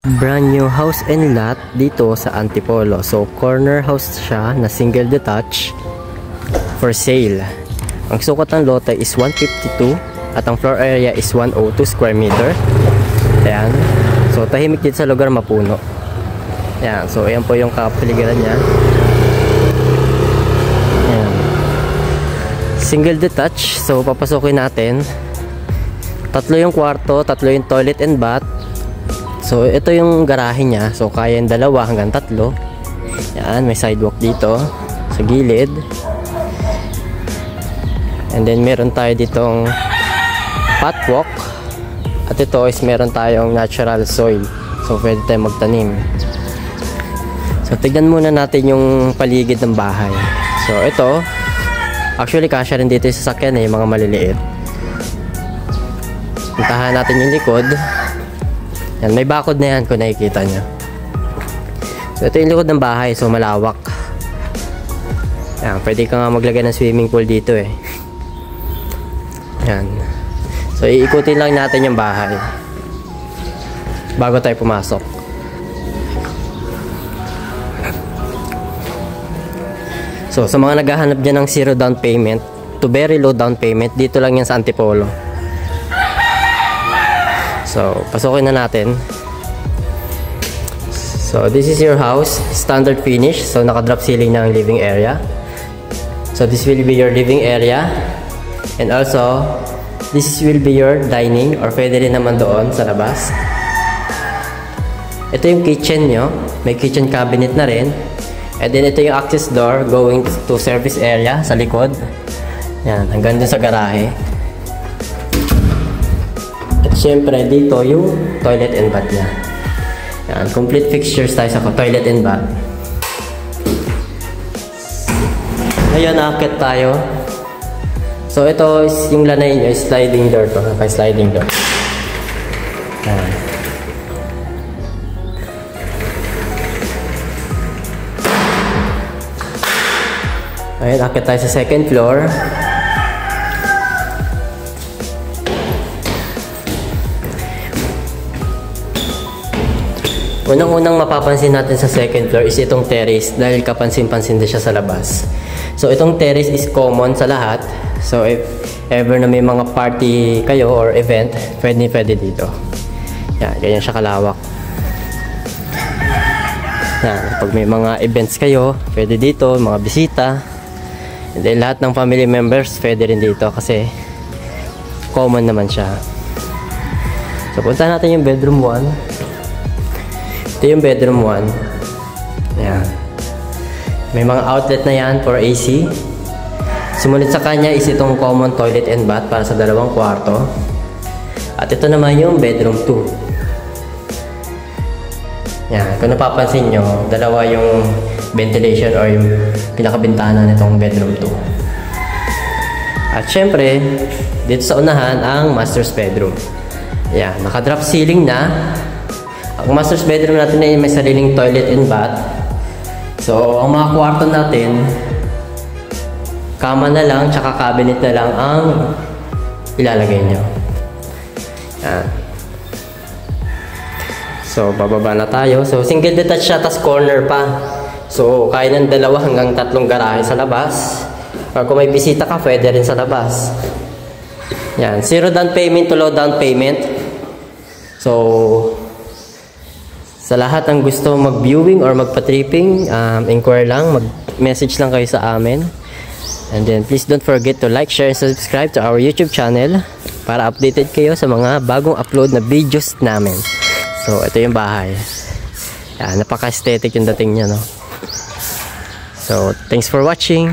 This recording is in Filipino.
Brand new house and lot dito sa Antipolo. So corner house siya na single detached for sale. Ang sukat ng lote is 152 at ang floor area is 102 square meter. Ayan. So tahimik dito sa lugar, mapuno. Ayan. So ayan po yung kapaligiran niya. Ayan. Single detached. So papasukin natin. Tatlo yung kwarto, tatlo yung toilet and bath. So ito yung garahe niya. So kaya yung 2 hanggang 3. Yan, may sidewalk dito sa gilid. And then meron tayo ditong pathwalk. At ito is meron tayong natural soil. So pwede tayo magtanim. So tignan muna natin yung paligid ng bahay. So ito, actually kasya rin dito yung sasakyan yung mga maliliit. Puntahan natin yung likod. Yan, may bakod na yan kung nakikita nyo. So ito yung likod ng bahay. So malawak. Yan, pwede ka nga maglagay ng swimming pool dito eh. Yan. So iikutin lang natin yung bahay bago tayo pumasok. So sa mga naghahanap dyan ng 0 down payment to very low down payment, dito lang yan sa Antipolo. So, pasukin na natin. So, this is your house. Standard finish. So, naka-drop ceiling na ang living area. So, this will be your living area. And also, this will be your dining or pwede rin naman doon sa labas. Ito yung kitchen nyo. May kitchen cabinet na rin. And then, ito yung access door going to service area sa likod. Yan, hanggang dun sa garahe. Siyempre, dito yung toilet and bath niya. Yan, complete fixtures tayo sa toilet and bath. Ngayon, nakakit tayo. So, ito is yung lanay niya, sliding door to. Okay, sliding door. Yan. Ngayon, nakakit tayo sa second floor. Unang-unang mapapansin natin sa second floor is itong terrace dahil kapansin-pansin din siya sa labas. So itong terrace is common sa lahat. So if ever na may mga party kayo or event, pwede dito. Yan, ganyan siya kalawak. Yan, pag may mga events kayo, pwede dito, mga bisita. And then lahat ng family members, pwede rin dito kasi common naman siya. So punta natin yung bedroom 1. Ito yung bedroom 1. Ayan. May mga outlet na yan for AC. Sumunod sa kanya is itong common toilet and bath para sa 2 kwarto. At ito naman yung bedroom 2. Ayan. Kung napapansin nyo, 2 yung ventilation or yung pinakabintana nitong bedroom 2. At syempre, dito sa unahan ang master's bedroom. Ayan. Naka-drop ceiling na. Ang master's bedroom natin ay may sariling toilet and bath. So, ang mga kwarto natin, kama na lang, tsaka cabinet na lang ang ilalagay nyo. Yan. So, bababa na tayo. So, single detached siya, tas corner pa. So, kaya ng 2 hanggang 3 garahe sa labas. Or kung may bisita ka, pwede rin sa labas. Yan. 0 down payment to low down payment. So, sa lahat ng gusto mag-viewing or magpa-tripping, inquire lang, mag-message lang kayo sa amin. And then please don't forget to like, share, and subscribe to our YouTube channel para updated kayo sa mga bagong upload na videos namin. So, ito yung bahay. Yan, napaka-aesthetic yung dating niya, no? So, thanks for watching.